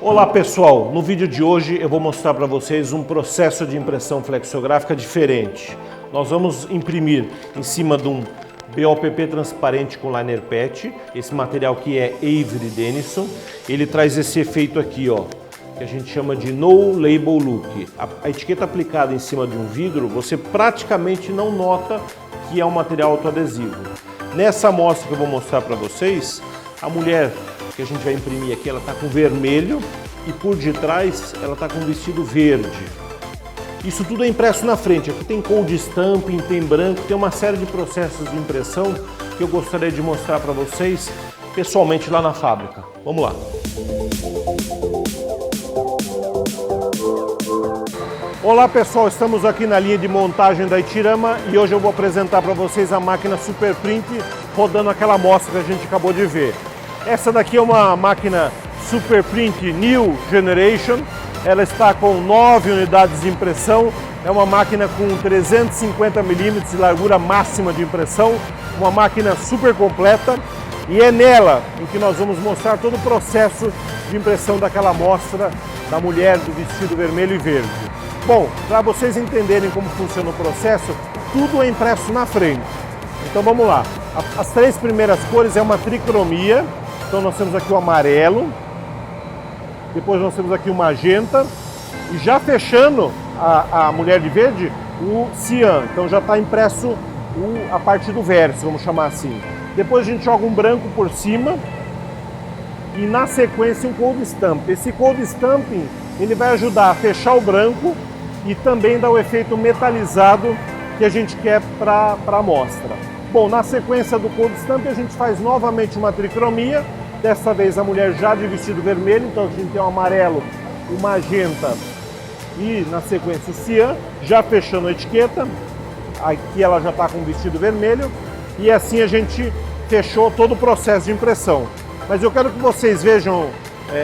Olá pessoal, no vídeo de hoje eu vou mostrar para vocês um processo de impressão flexográfica diferente. Nós vamos imprimir em cima de um BOPP transparente com liner patch, esse material que é Avery Dennison. Ele traz esse efeito aqui, ó, que a gente chama de No Label Look. A etiqueta aplicada em cima de um vidro, você praticamente não nota que é um material autoadesivo. Nessa amostra que eu vou mostrar para vocês, a mulher que a gente vai imprimir aqui, ela está com vermelho e por detrás ela está com um vestido verde. Isso tudo é impresso na frente. Aqui tem cold stamping, tem branco, tem uma série de processos de impressão que eu gostaria de mostrar para vocês pessoalmente lá na fábrica. Vamos lá. Olá pessoal, estamos aqui na linha de montagem da Itirama e hoje eu vou apresentar para vocês a máquina Super Print rodando aquela amostra que a gente acabou de ver. Essa daqui é uma máquina Super Print New Generation, ela está com 9 unidades de impressão, é uma máquina com 350 mm de largura máxima de impressão, uma máquina super completa e é nela em que nós vamos mostrar todo o processo de impressão daquela amostra da mulher do vestido vermelho e verde. Bom, para vocês entenderem como funciona o processo, tudo é impresso na frente. Então vamos lá, as três primeiras cores é uma tricromia. Então nós temos aqui o amarelo, depois nós temos aqui o magenta e já fechando a mulher de verde, o cian. Então já está impresso a parte do verso, vamos chamar assim. Depois a gente joga um branco por cima e na sequência um cold stamp. Esse cold stamping ele vai ajudar a fechar o branco e também dar o efeito metalizado que a gente quer para a amostra. Bom, na sequência do cold stamp a gente faz novamente uma tricromia, dessa vez a mulher já de vestido vermelho, então a gente tem o amarelo, o magenta e na sequência o cian, já fechando a etiqueta, aqui ela já está com o vestido vermelho e assim a gente fechou todo o processo de impressão. Mas eu quero que vocês vejam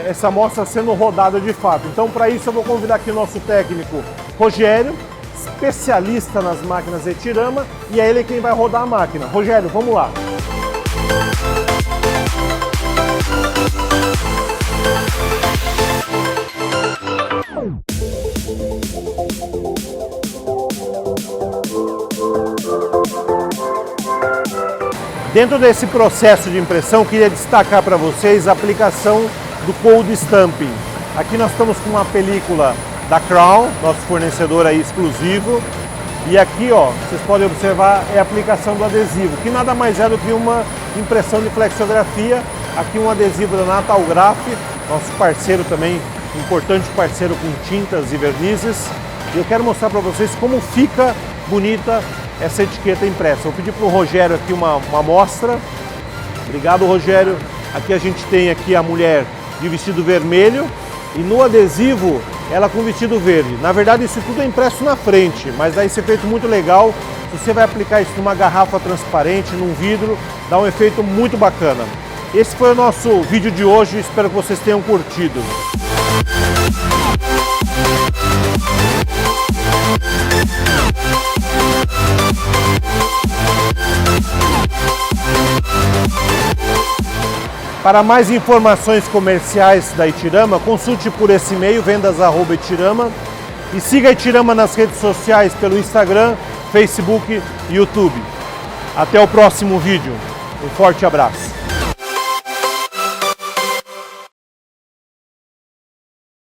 essa amostra sendo rodada de fato, então para isso eu vou convidar aqui o nosso técnico Rogério, especialista nas máquinas Itirama, e é ele quem vai rodar a máquina. Rogério, vamos lá! Dentro desse processo de impressão, queria destacar para vocês a aplicação do cold stamping. Aqui nós estamos com uma película da Crown, nosso fornecedor aí exclusivo, e aqui ó, vocês podem observar é a aplicação do adesivo, que nada mais é do que uma impressão de flexografia. Aqui um adesivo da Natalgraf, nosso parceiro também, importante parceiro com tintas e vernizes. E eu quero mostrar para vocês como fica bonita essa etiqueta impressa. Vou pedir para o Rogério aqui uma amostra. Obrigado, Rogério. Aqui a gente tem aqui a mulher de vestido vermelho e no adesivo ela com vestido verde. Na verdade isso tudo é impresso na frente, mas dá esse efeito muito legal. Se você vai aplicar isso numa garrafa transparente, num vidro, dá um efeito muito bacana. Esse foi o nosso vídeo de hoje, espero que vocês tenham curtido. Para mais informações comerciais da Itirama, consulte por esse e-mail vendas@itirama e siga a Itirama nas redes sociais pelo Instagram, Facebook e YouTube. Até o próximo vídeo. Um forte abraço.